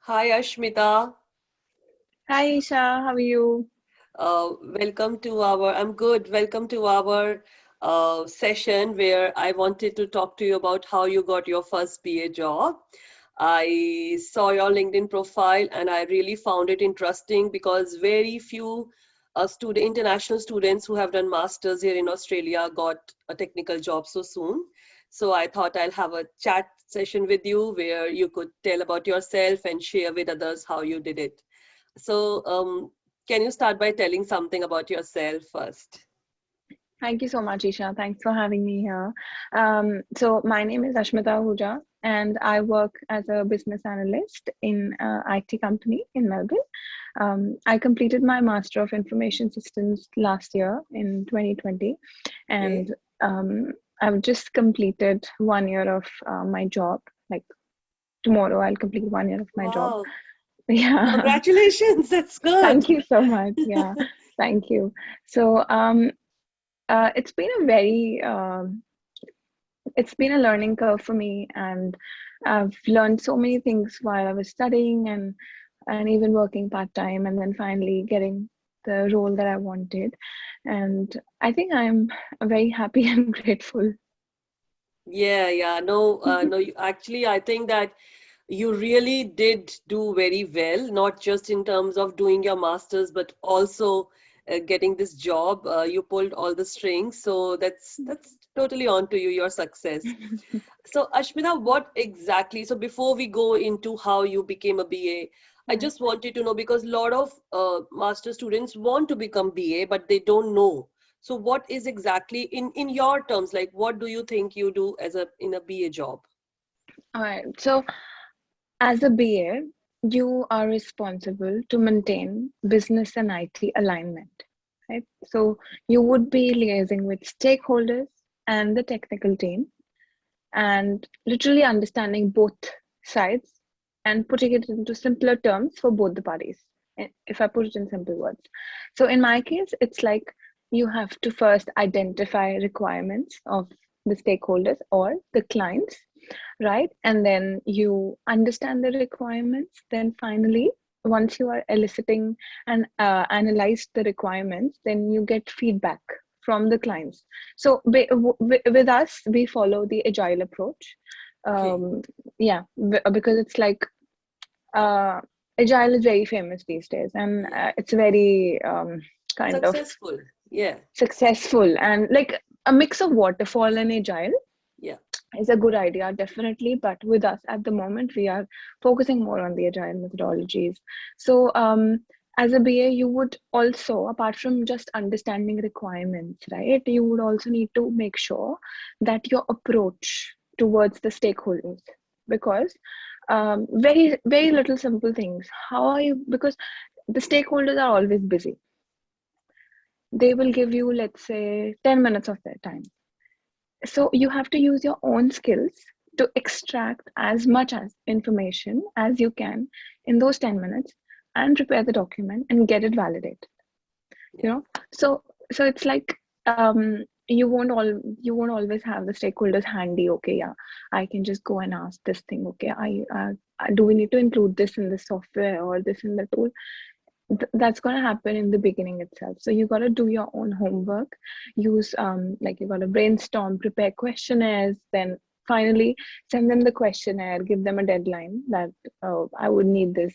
Hi Ashmita. Hi Isha, how are you? Welcome to I'm good. Welcome to our session where I wanted to talk to you about how you got your first BA job. I saw your LinkedIn profile and I really found it interesting because very few international students who have done masters here in Australia got a technical job so soon. So I thought I'll have a chat session with you where you could tell about yourself and share with others how you did it. So, can you start by telling something about yourself first? Thank you so much, Isha. Thanks for having me here. So my name is Ashmita Huja, and I work as a business analyst in a IT company in Melbourne. I completed my Master of Information Systems last year in 2020, Okay. and I've just completed 1 year of my job. Like tomorrow, I'll complete 1 year of my job. Wow. Yeah. Congratulations. That's good. Thank you so much. Yeah, thank you. So, it's been a it's been a learning curve for me, and I've learned so many things while I was studying and even working part time, and then finally getting the role that I wanted. And I think I'm very happy and grateful. Yeah, yeah. No, no. Actually, I think that you really did do very well, not just in terms of doing your masters, but also getting this job. You pulled all the strings, so that's totally on to you. Your success. So, Ashmita, what exactly? So, before we go into how you became a BA, I Yeah. just wanted to know because a lot of master students want to become BA, but they don't know. So, what is exactly in your terms? Like, what do you think you do as a in a BA job? All right. So, as a BA, you are responsible to maintain business and IT alignment, right? So, you would be liaising with stakeholders and the technical team and literally understanding both sides and putting it into simpler terms for both the parties, if I put it in simple words. So in my case, it's like you have to first identify requirements of the stakeholders or the clients, right? And then you understand the requirements. Then finally, once you are eliciting and analyze the requirements, then you get feedback from the clients. So with us, we follow the agile approach. Okay, Um, yeah, because it's like uh, agile is very famous these days, and yeah, it's very kind of successful. Yeah, successful, and like a mix of waterfall and agile yeah. is a good idea, definitely. But with us at the moment, we are focusing more on the agile methodologies. So, as a BA, you would also, apart from just understanding requirements, right, you would also need to make sure that your approach towards the stakeholders, because very, very little simple things. How are you? Because the stakeholders are always busy. They will give you, let's say, 10 minutes of their time, so you have to use your own skills to extract as much as information as you can in those 10 minutes and prepare the document and get it validated, you Yeah. know. So it's like you won't always have the stakeholders handy. Okay, yeah, I can just go and ask this thing. Okay, do we need to include this in the software or this in the tool? That's going to happen in the beginning itself. So you got to do your own homework, use like you got to brainstorm, prepare questionnaires, then finally send them the questionnaire, give them a deadline that, oh, I would need this,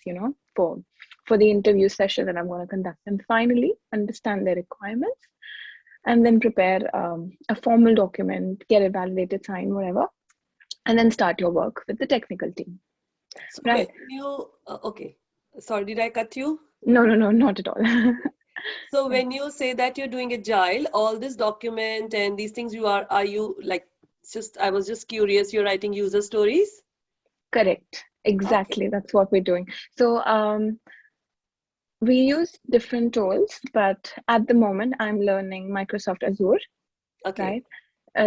for the interview session that I'm going to conduct, and finally understand their requirements, and then prepare a formal document, get it validated, signed, whatever, and then start your work with the technical team. So when Right. you okay, sorry, did I cut you? No, no, no, not at all. So Yeah. when you say that you're doing agile, all this document and these things are you like just I was just curious, you're writing user stories? Correct. Okay. Exactly. That's what we're doing. So we use different tools, but at the moment, I'm learning Microsoft Azure, Okay. right?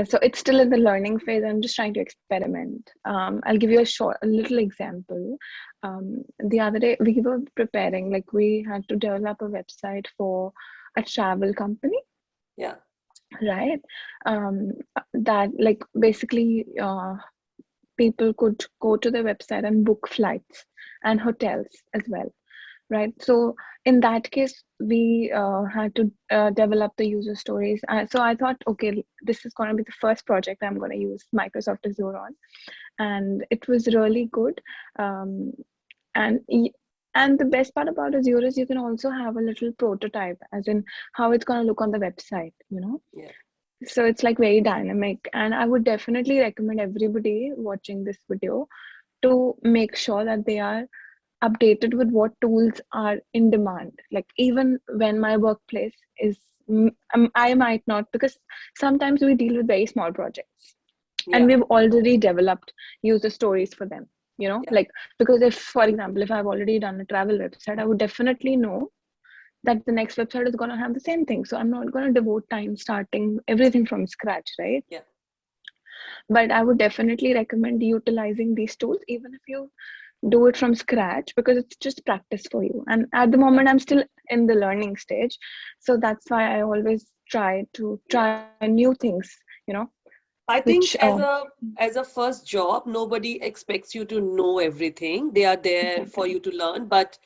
So it's still in the learning phase. I'm just trying to experiment. I'll give you a little example. The other day, we were preparing, like we had to develop a website for a travel company, Yeah. right? Um, that like basically people could go to the website and book flights and hotels as well, right? So in that case, we had to develop the user stories. So I thought, okay, this is going to be the first project I'm going to use Microsoft Azure on, and it was really good. Um, and and the best part about Azure is you can also have a little prototype, as in how it's going to look on the website, you know. Yeah. So it's like very dynamic, and I would definitely recommend everybody watching this video to make sure that they are updated with what tools are in demand. Like even when my workplace is, I might not, because sometimes we deal with very small projects and Yeah. we've already developed user stories for them, you know, Yeah. like, because if, for example, if I've already done a travel website, I would definitely know that the next website is going to have the same thing. So I'm not going to devote time starting everything from scratch, right? Yeah. But I would definitely recommend utilizing these tools, even if you do it from scratch, because it's just practice for you. And at the moment, I'm still in the learning stage. So that's why I always try to Yeah. try new things, you know, I which, think as a first job, nobody expects you to know everything. They are there for exactly. you to learn. But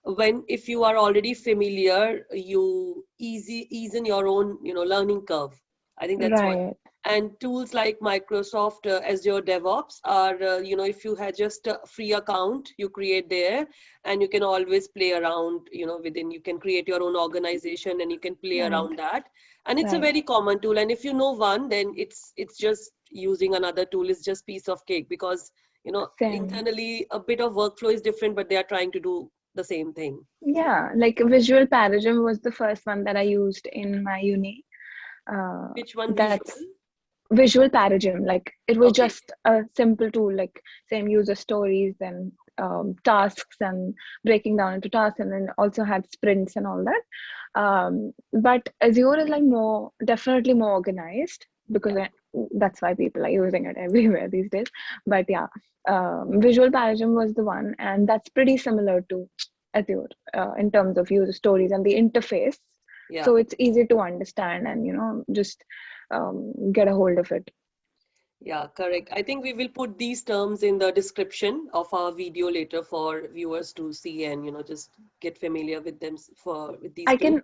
when if you are already familiar, you ease in your own, learning curve. I think that's what. Right, And tools like Microsoft Azure DevOps are, if you had just a free account, you create there, and you can always play around, within. You can create your own organization, and you can play right, around that, and it's a right. very common tool. And if you know one, then it's just using another tool is just piece of cake, because Same. internally a bit of workflow is different, but they are trying to do the same thing. Yeah, like Visual Paradigm was the first one that I used in my uni. Which one? Visual? That's Visual Paradigm. Like it was Okay. just a simple tool, like same user stories and tasks and breaking down into tasks, and then also had sprints and all that. But Azure is like definitely more organized, because Yeah. that's why people are using it everywhere these days. But yeah, Visual Paradigm was the one, and that's pretty similar to Azure in terms of user stories and the interface. Yeah. So it's easy to understand and just get a hold of it. Yeah, correct. I think we will put these terms in the description of our video later for viewers to see, and just get familiar with them with these I tools. can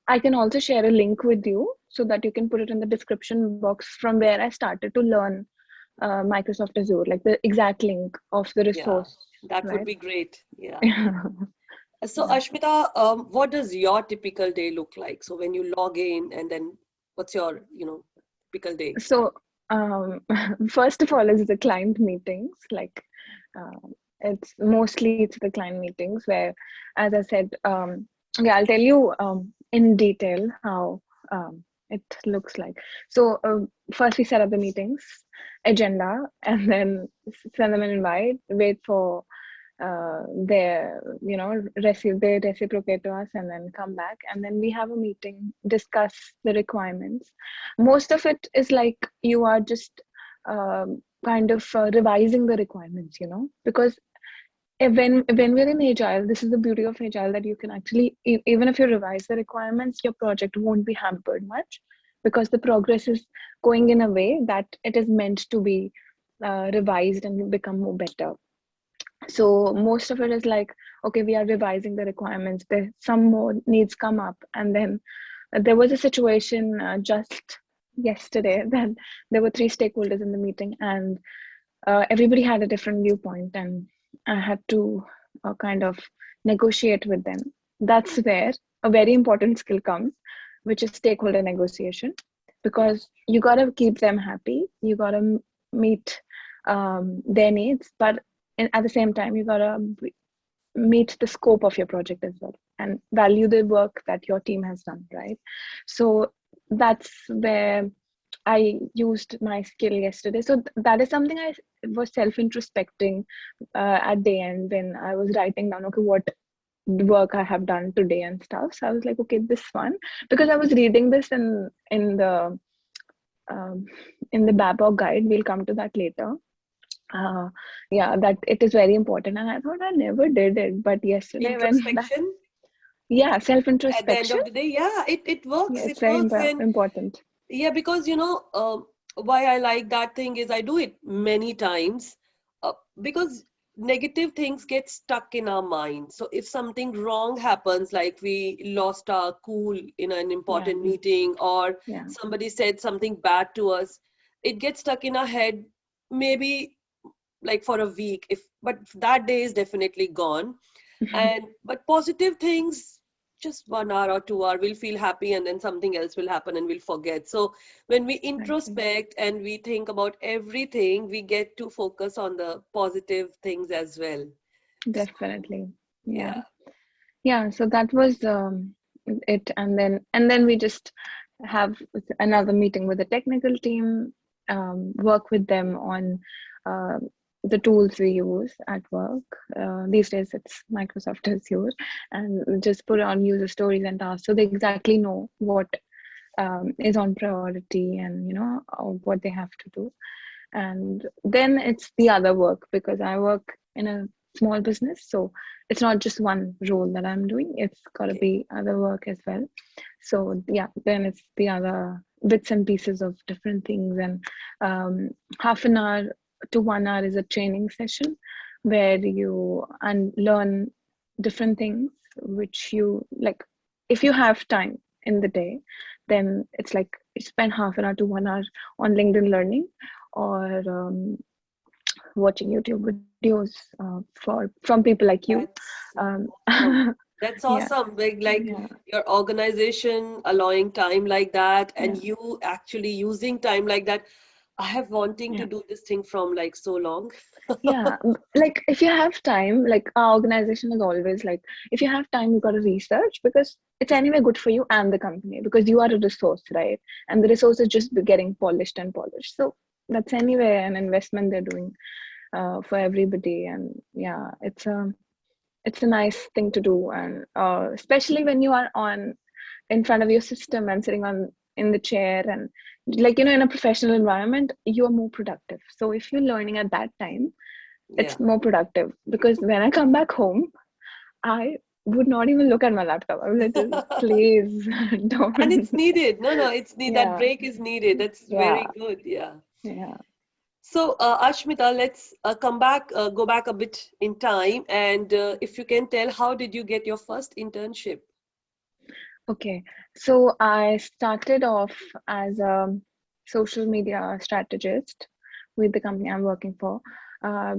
I can also share a link with you so that you can put it in the description box from where I started to learn Microsoft Azure, like the exact link of the Yeah, resource, that would right? be great. Yeah. Yeah. So Ashmita, what does your typical day look like? So when you log in, and then what's your, typical day? So, um, first of all, is the client meetings. Like, it's the client meetings where, as I said, okay, I'll tell you in detail how it looks like. So, first we set up the meetings agenda, and then send them an invite. Wait for they reciprocate to us, and then come back, and then we have a meeting, discuss the requirements. Most of it is like you are just kind of revising the requirements, because when we're in Agile, this is the beauty of Agile, that you can actually, even if you revise the requirements, your project won't be hampered much, because the progress is going in a way that it is meant to be revised and become more better. So most of it is like, okay, we are revising the requirements, there some more needs come up, and then there was a situation just yesterday that there were three stakeholders in the meeting, and everybody had a different viewpoint, and I had to kind of negotiate with them. That's where a very important skill comes, which is stakeholder negotiation, Yeah. because you got to keep them happy, you got to meet their needs, but at the same time you got to meet the scope of your project as well, and value the work that your team has done, right? So that's where I used my skill yesterday. So that is something I was self-introspecting at the end, when I was writing down, okay, what work I have done today and stuff. So I was like, okay, this one, because I was reading this um, in the Babcock guide. We'll come to that later. Uh, yeah, that it is very important, and I thought I never did it, but yesterday when that, Introspection yeah, at the end self-introspection, of the day. Yeah, it yeah, works. it's It very works. And important. yeah, because why I like that thing is I do it many times. because negative things get stuck in our mind. So if something wrong happens, like we lost our cool in an Yeah. important meeting, or Yeah. somebody said something bad to us, it gets stuck in our head, maybe like for a week, if but that day is definitely gone. And but positive things, just 1 hour or 2 hour, we'll feel happy, and then something else will happen and we'll forget. So when we Exactly. introspect and we think about everything, we get to focus on the positive things as well. So Definitely. Yeah. yeah. Yeah. So that was it. And then we just have another meeting with the technical team, work with them on uh, the tools we use at work. These days it's Microsoft Azure, and just put on user stories and tasks so they exactly know what is on priority, and what they have to do. And then it's the other work, because I work in a small business, so it's not just one role that I'm doing, it's got to Okay. be other work as well. So yeah, then it's the other bits and pieces of different things. And half an hour to 1 hour is a training session where you and learn different things which you like. If you have time in the day, then it's like you spend half an hour to 1 hour on LinkedIn learning, or watching YouTube videos from people like you. That's Um, awesome. That's yeah, awesome. Like yeah, your organization allowing time like that, yeah, and you actually using time like that. I have wanting to yeah, do this thing from like so long. yeah. Like if you have time, like our organization is always like, if you have time, you got to research, because it's anyway good for you and the company, because you are a resource, right? And the resource is just getting polished and polished. So that's anyway an investment they're doing for everybody. And yeah, it's a nice thing to do. And especially when you are on in front of your system and sitting on in the chair, and like in a professional environment, you are more productive. So if you're learning at that time, Yeah. it's more productive, because when I come back home, I would not even look at my laptop. I would like, please And don't. it's needed. No, no, it's need that Yeah, break is needed. That's yeah, very good. Yeah. yeah. So, Ashmita, let's go back a bit in time, and if you can tell, how did you get your first internship? Okay, so I started off as a social media strategist with the company I'm working for,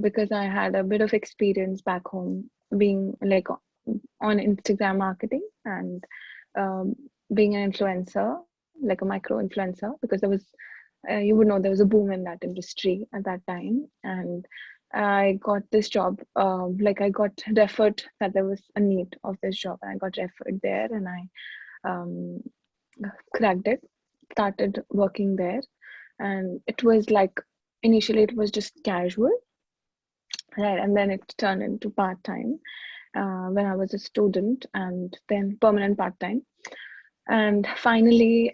because I had a bit of experience back home being like on Instagram marketing, and um, being an influencer, like a micro influencer, because you would know there was a boom in that industry at that time. And I got this job, like I got referred that there was a need of this job, and I got referred there, and I um, cracked it, started working there. And it was like, initially it was just casual, right? And then it turned into part-time when I was a student, and then permanent part-time. And finally,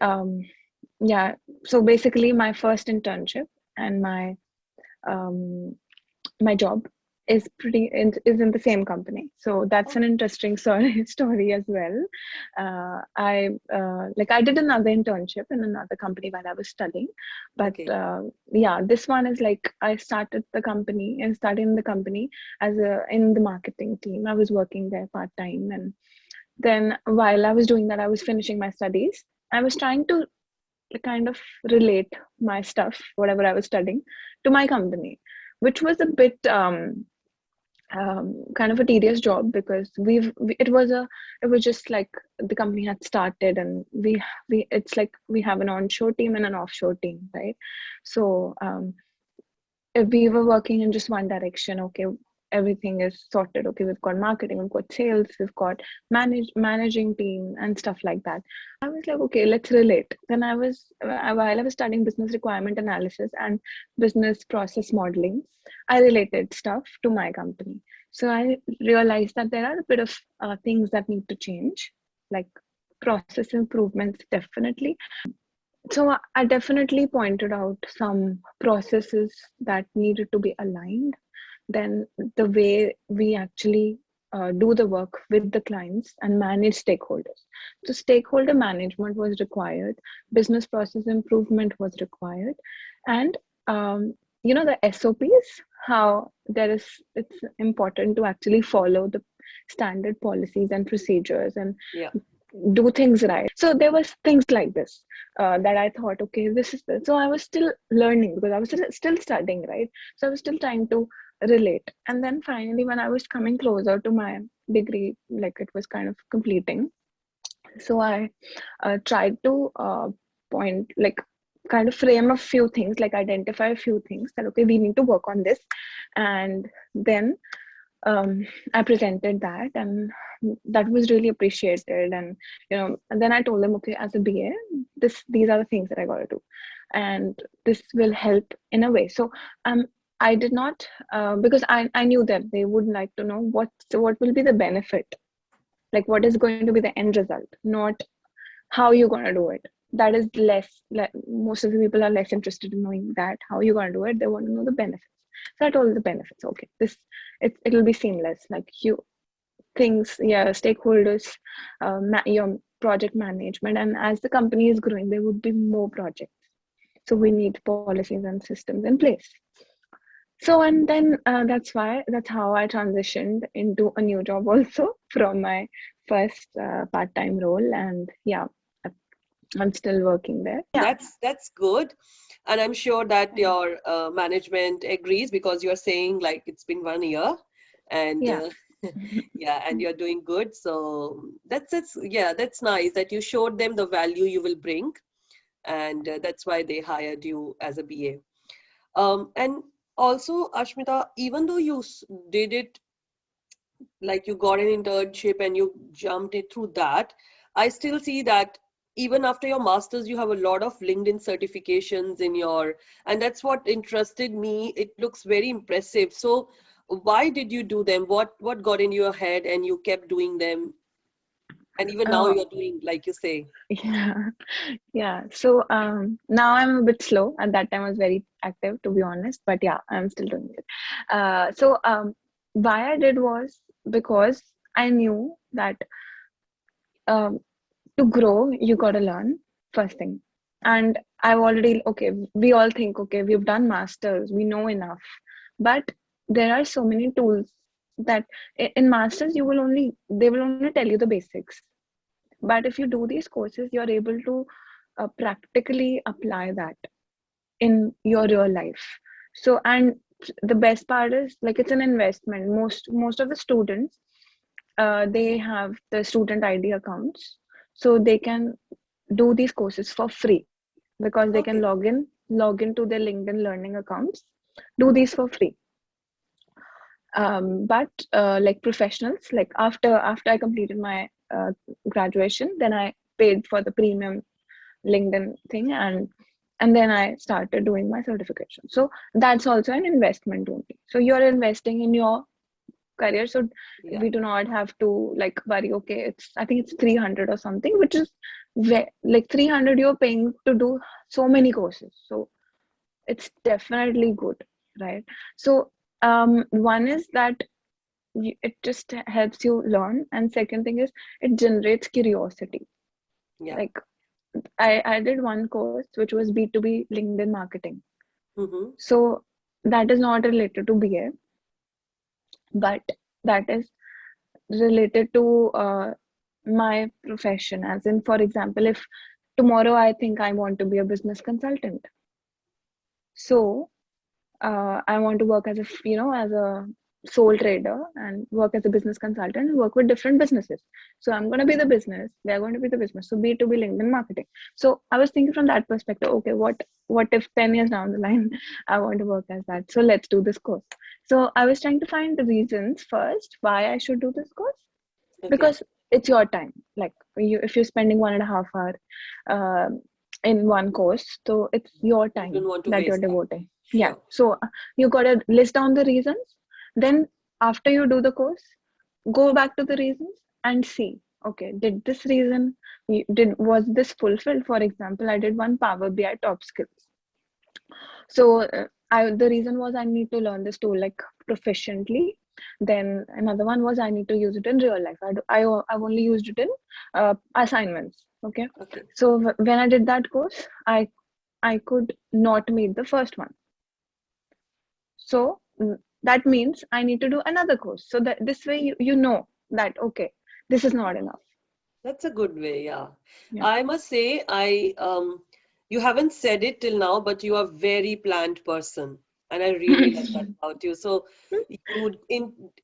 yeah, so basically my first internship and um, my job is in the same company. So that's Oh, an interesting story as well. I like I did another internship in another company while I was studying, but okay. yeah, this one is like I started in the company as a in the marketing team. I was working there part time, and then while I was doing that, I was finishing my studies. I was trying to kind of relate my stuff, whatever I was studying, to my company, which was a bit kind of a tedious job, because it was just like the company had started, and we it's like we have an onshore team and an offshore team, right? So if we were working in just one direction, okay, everything is sorted, okay, we've got marketing, we've got sales, we've got managing team and stuff like that. I was like, okay, let's relate. Then while I was studying business requirement analysis and business process modeling, I related stuff to my company. So I realized that there are a bit of things that need to change, like process improvements, definitely. So I definitely pointed out some processes that needed to be aligned. Then the way we actually do the work with the clients and manage stakeholders. So stakeholder management was required, business process improvement was required, and the SOPs, how it's important to actually follow the standard policies and procedures and Yeah. do things right. So there was things like this that I thought, okay, this is this. So I was still learning because I was still studying, right? So I was still trying to relate. And then finally, when I was coming closer to my degree, like it was kind of completing, so I tried to point, like, kind of frame a few things, like identify a few things that, okay, we need to work on this. And then I presented that, and that was really appreciated. And and then I told them, okay, as a BA, these are the things that I got to do, and this will help in a way. So I did not, because I knew that they would like to know what will be the benefit, like what is going to be the end result, not how you're going to do it. That is less, most of the people are less interested in knowing that how you're going to do it. They want to know the benefits. So I told the benefits, okay, it'll be seamless, like you things, yeah, stakeholders, your project management, and as the company is growing, there would be more projects, so we need policies and systems in place. So, and then that's how I transitioned into a new job also from my first part-time role. And yeah, I'm still working there. Yeah. That's good. And I'm sure that Thank your management agrees because you're saying like it's been 1 year and Yeah. yeah, and you're doing good. So that's yeah, that's nice that you showed them the value you will bring, and that's why they hired you as a BA. And also, Ashmita, even though you did it, like you got an internship and you jumped it through that, I still see that even after your masters you have a lot of LinkedIn certifications in your, and that's what interested me. It looks very impressive. So why did you do them? What got in your head and you kept doing them, and even now uh, you're doing, like you say? yeah. Yeah. So now I'm a bit slow. At that time I was very active, to be honest, but yeah, I'm still doing it. So why I did was because I knew that um, to grow you got to learn first thing. And I've already, okay, we all think, okay, we've done masters, we know enough, but there are so many tools that in masters you will only they will only tell you the basics. But if you do these courses, you're able to practically apply that in your real life. So, and the best part is, like, it's an investment. Most of the students, they have the student ID accounts, so they can do these courses for free because they can Okay. log into their LinkedIn learning accounts, do these for free. But like professionals, like after I completed my graduation, then I paid for the premium LinkedIn thing, and then I started doing my certification. So that's also an investment only. So you're investing in your career. So Yeah. we do not have to like worry, okay, I think it's 300 or something, which is like 300 you're paying to do so many courses. So it's definitely good, right? So one is that it just helps you learn, and second thing is it generates curiosity. Yeah. Like I did one course which was B2B LinkedIn marketing. Mm-hmm. So that is not related to BA, but that is related to my profession. As in, for example, if tomorrow I think I want to be a business consultant, so I want to work as as a sole trader and work as a business consultant and work with different businesses. So I'm going to be the business, they're going to be the business. So B2B LinkedIn marketing. So I was thinking from that perspective, okay, what if 10 years down the line I want to work as that? So let's do this course. So I was trying to find the reasons first why I should do this course, Okay. because it's your time. Like, if you're spending 1.5 hour uh, in one course, so it's your You time don't want to that you're waste that. devoting. Yeah. Sure. So you gotta list down the reasons. Then after you do the course, go back to the reasons and see, okay, did this reason, was this fulfilled? For example, I did one Power BI top skills. So the reason was I need to learn this tool like proficiently. Then another one was I need to use it in real life. I've only used it in assignments. Okay. Okay. So when I did that course, I could not meet the first one. So that means I need to do another course. So that this way you know that, okay, this is not enough. That's a good way, yeah. Yeah. I must say, you haven't said it till now, but you are very planned person, and I really like that about you. So you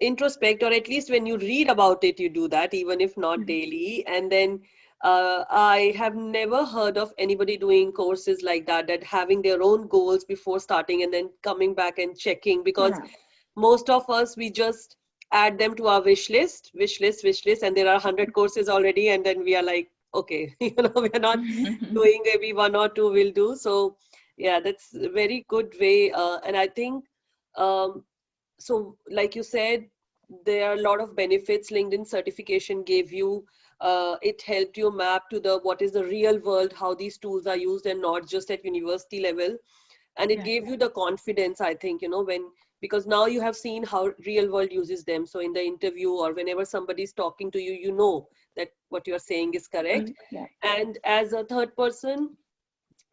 introspect, or at least when you read about it, you do that, even if not daily. And then I have never heard of anybody doing courses like that, that having their own goals before starting and then coming back and checking, because Yeah. most of us, we just add them to our wish list, and there are 100 courses already, and then we are like, okay, we are not doing, maybe one or two will do. So yeah, that's a very good way. And I think, um, so like you said, there are a lot of benefits LinkedIn certification gave you. It helped you map to the what is the real world, how these tools are used, and not just at university level. And it Yeah. gave you the confidence, I think, when, because now you have seen how real world uses them. So in the interview, or whenever somebody is talking to you, you know that what you're saying is correct. Yeah. And as a third person,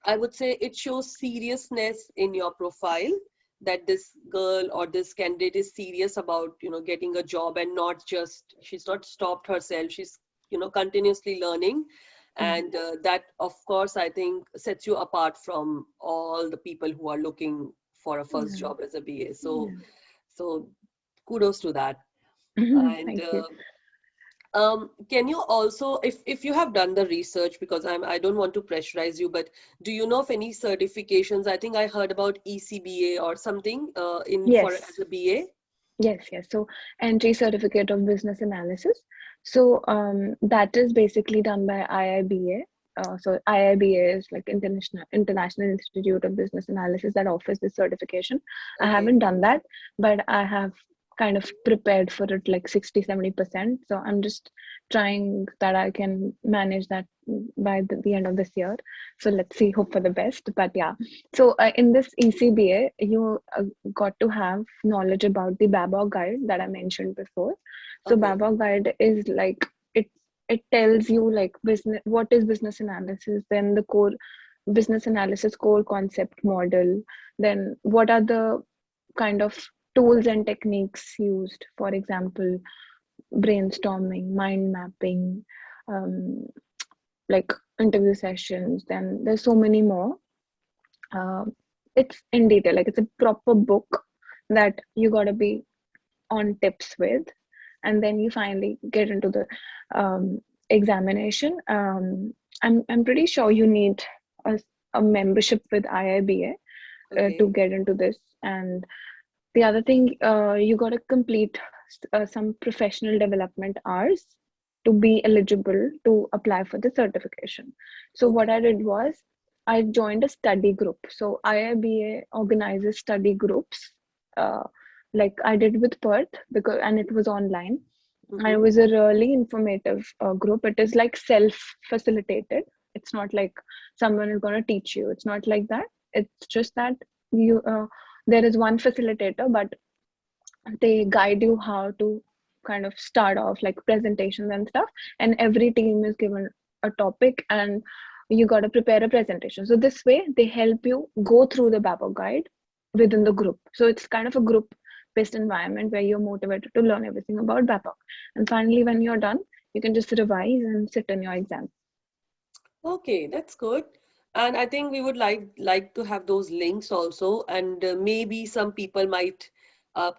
I would say it shows seriousness in your profile, that this girl or this candidate is serious about, getting a job, and not just, she's not stopped herself. She's, continuously learning. Mm. And that, of course, I think sets you apart from all the people who are looking for a first Yeah. job as a BA. So, Yeah. so kudos to that. And Thank you. can you also, if you have done the research, because I don't want to pressurize you, but do you know of any certifications? I think I heard about ECBA or something in for Yes. as a BA. Yes. So entry certificate of business analysis. So that is basically done by IIBA. So IIBA is like International Institute of Business Analysis that offers this certification. I Okay. haven't done that, but I have kind of prepared for it like 60-70%. So I'm just trying that I can manage that by the end of this year. So let's see, hope for the best. But yeah, so in this ECBA, you got to have knowledge about the Babok guide that I mentioned before. So Okay. Babok guide is like it tells you like business, what is business analysis, then the core business analysis core concept model, then what are the kind of tools and techniques used, for example, brainstorming, mind mapping, um, like interview sessions, then there's so many more. uh, it's in detail, like it's a proper book that you got to be on tips with, and then you finally get into the examination. I'm pretty sure you need a, a membership with IIBA to Okay. get into this. And the other thing, you got to complete some professional development hours to be eligible to apply for the certification. So what Okay. I did was I joined a study group. So IIBA organizes study groups, uh, like I did with Perth, because and it was online. And it Mm-hmm. was a really informative group. It is like self-facilitated. It's not like someone is going to teach you. It's not like that. It's just that you there is one facilitator, but they guide you how to kind of start off like presentations and stuff. And every team is given a topic, and you got to prepare a presentation. So this way they help you go through the Babok guide within the group. So it's kind of a group based environment where you're motivated to learn everything about Babok. And finally, when you're done, you can just revise and sit in your exam. Okay, that's good. And I think we would like to have those links also, and maybe some people might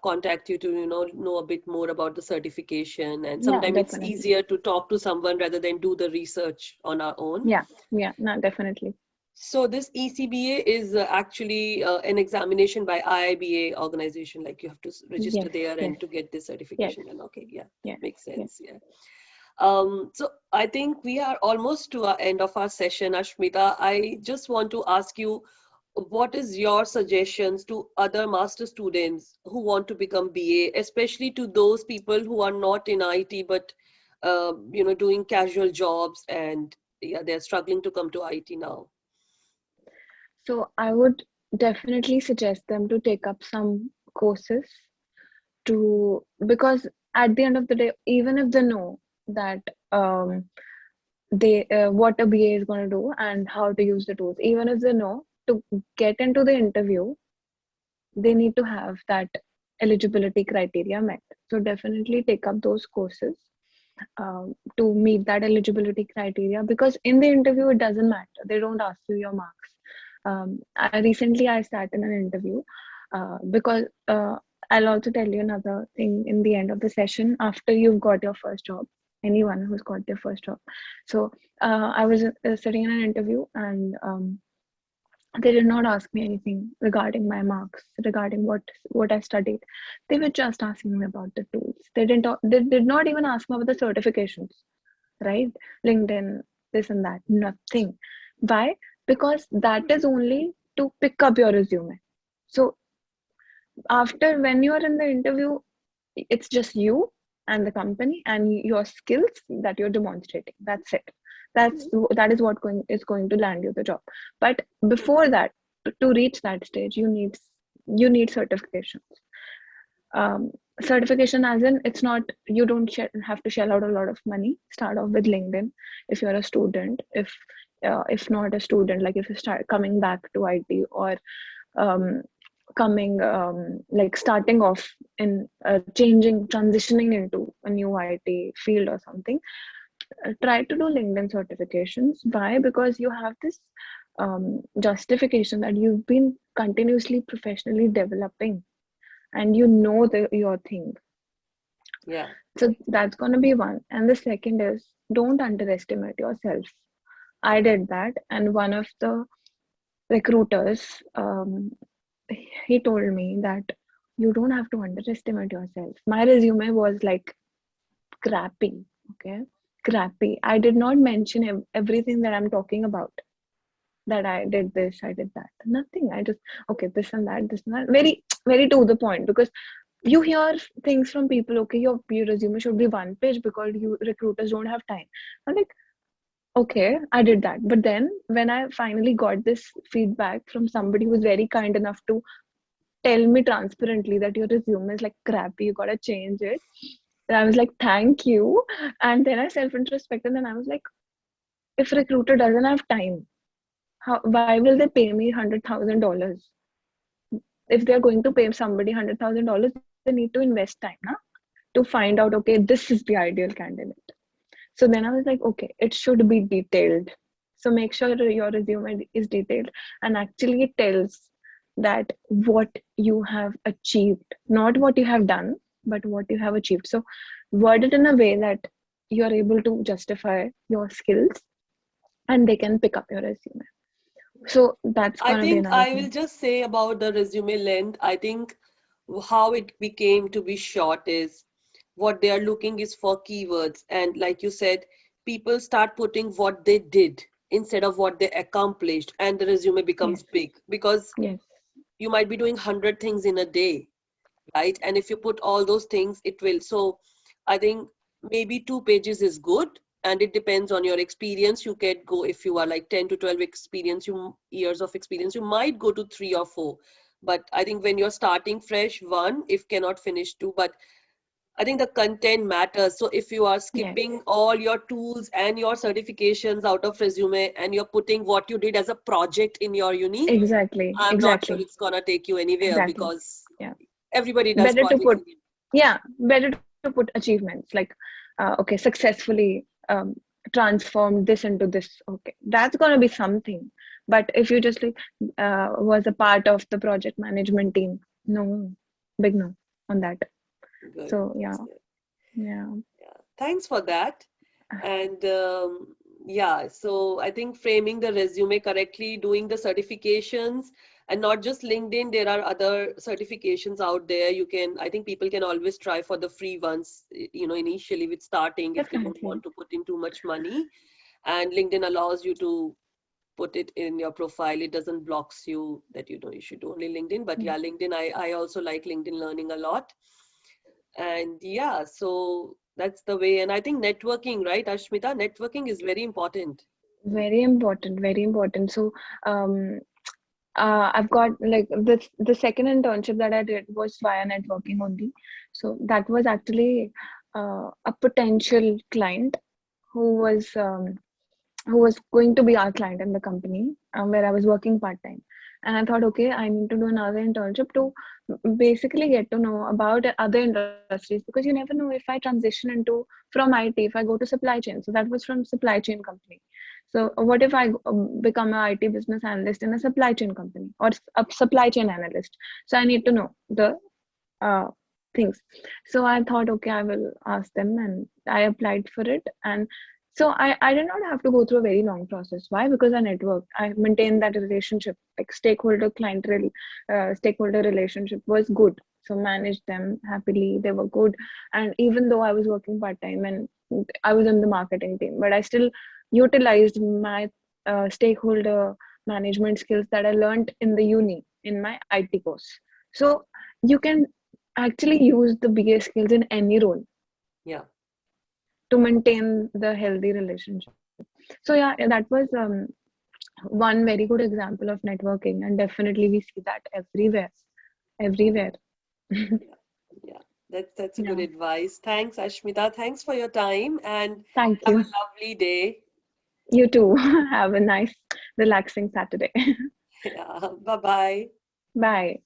contact you to know a bit more about the certification. And Yeah, sometimes it's definitely. easier to talk to someone rather than do the research on our own. Yeah, no, definitely. So this ECBA is actually an examination by IIBA organization. Like you have to register Yes, there yes, and to get this yes, certification. And okay, yeah, yes, makes yes. sense. Yeah. So I think we are almost to our end of our session, Ashmita. I just want to ask you, what is your suggestions to other master students who want to become BA, especially to those people who are not in IT but doing casual jobs, and yeah, they're struggling to come to IT now. So I would definitely suggest them to take up some courses to, because at the end of the day, even if they know that they what a BA is going to do and how to use the tools, even if they know, to get into the interview, they need to have that eligibility criteria met. So definitely take up those courses to meet that eligibility criteria, because in the interview it doesn't matter, they don't ask you your marks. I sat in an interview because I'll also tell you another thing in the end of the session. After you've got your first job, anyone who's got their first job, so I was sitting in an interview, and they did not ask me anything regarding my marks, regarding what I studied. They were just asking me about the tools. They did not even ask me about the certifications, right? LinkedIn, this and that, nothing. Why? Because that is only to pick up your resume. So after, when you are in the interview, it's just you and the company and your skills that you're demonstrating. That's it. That is what is going to land you the job. But before that, to reach that stage, you need certifications. Certification, as in, it's not, you don't have to shell out a lot of money. Start off with LinkedIn if you're a student. If not a student, like if you start coming back to IT, or um, like starting off in transitioning into a new IT field or something, try to do LinkedIn certifications. Why? Because you have this justification that you've been continuously professionally developing, and you know your thing. Yeah. So that's going to be one. And the second is, don't underestimate yourself. I did that, and one of the recruiters, he told me that you don't have to underestimate yourself. My resume was like crappy, okay? Crappy. I did not mention everything that I'm talking about. That I did this, I did that. Nothing. I just, okay, this and that, this and that. Very, very to the point, because you hear things from people, okay, your resume should be one page because you recruiters don't have time. I'm like, okay, I did that. But then when I finally got this feedback from somebody who was very kind enough to tell me transparently that your resume is like crappy, you gotta change it. And I was like, thank you. And then I self-introspected and I was like, if recruiter doesn't have time, why will they pay me $100,000? If they're going to pay somebody $100,000, they need to invest time, na? To find out, okay, this is the ideal candidate. So then I was like, okay, it should be detailed. So make sure your resume is detailed and actually tells that what you have achieved, not what you have done, but what you have achieved. So word it in a way that you are able to justify your skills and they can pick up your resume. So that's I going to be think another I will thing. just say about the resume length. I think how it became to be short is what they are looking is for keywords. And like you said, people start putting what they did instead of what they accomplished, and the resume becomes Yes, big because yes, you might be doing 100 things in a day, right? And if you put all those things, it will. So I think maybe 2 pages is good, and it depends on your experience. You can go, if you are like 10 to 12 years of experience, you might go to 3 or 4. But I think when you're starting fresh, one, if cannot finish two, but I think the content matters. So if you are yes, skipping all your tools and your certifications out of resume and you're putting what you did as a project in your uni, exactly, I'm not sure exactly, it's gonna take you anywhere exactly. because Yeah. everybody does Better to projects put, in uni. yeah, better to put achievements like, okay, successfully transformed this into this. Okay, that's going to be something. But if you just like was a part of the project management team, no, big no on that. Good. So yeah, That's good. yeah, Yeah. Thanks for that. And yeah, so I think framing the resume correctly, doing the certifications, and not just LinkedIn, there are other certifications out there. You can, I think people can always try for the free ones, initially with starting if they don't definitely. want to put in too much money. And LinkedIn allows you to put it in your profile. It doesn't blocks you that you should do only LinkedIn. But Yeah. yeah, LinkedIn, I also like LinkedIn Learning a lot. And yeah, so that's the way. And I think networking, right, Ashmita? Networking is very important. Very important, very important. So um I've got like the second internship that I did was via networking only. So that was actually a potential client who was um, who was going to be our client in the company where I was working part time. And I thought, okay, I need to do another internship to basically get to know about other industries, because you never know if I transition into from IT, if I go to supply chain. So that was from supply chain company. So what if I become a IT business analyst in a supply chain company, or a supply chain analyst? So I need to know the uh, things. So I thought, okay, I will ask them, and I applied for it. And so I did not have to go through a very long process. Why? Because I networked. I maintained that relationship, like stakeholder relationship was good. So managed them happily. They were good. And even though I was working part time and I was in the marketing team, but I still utilized my stakeholder management skills that I learned in the uni in my IT course. So you can actually use the BA skills in any role Yeah. to maintain the healthy relationship. So yeah, that was one very good example of networking, and definitely we see that everywhere, everywhere. Yeah. Yeah. That's a good Yeah, advice. Thanks, Ashmita. Thanks for your time and thank have you. a lovely day. You too. Have a nice, relaxing Saturday. Yeah. Bye bye. Bye.